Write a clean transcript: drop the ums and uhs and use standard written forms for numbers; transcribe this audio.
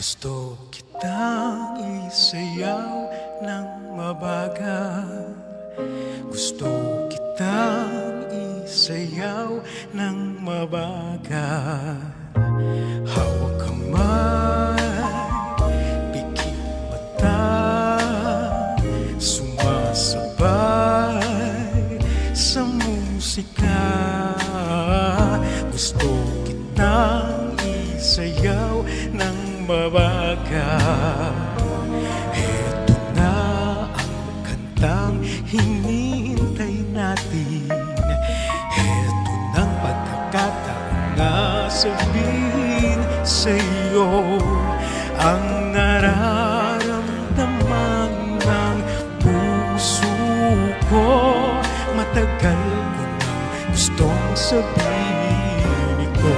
Gusto kitang isayaw ng mabagal. Gusto kitang isayaw ng mabagal. Hawak kamay, pikit mata, sumasabay sa musika. Gusto kitang isayaw ng mabagal. Eto na ang kantang hinihintay natin. Eto nang pagkakataon na sabihin sa'yo ang nararamdaman ng puso ko. Matagal ko nang gustong sabihin ito.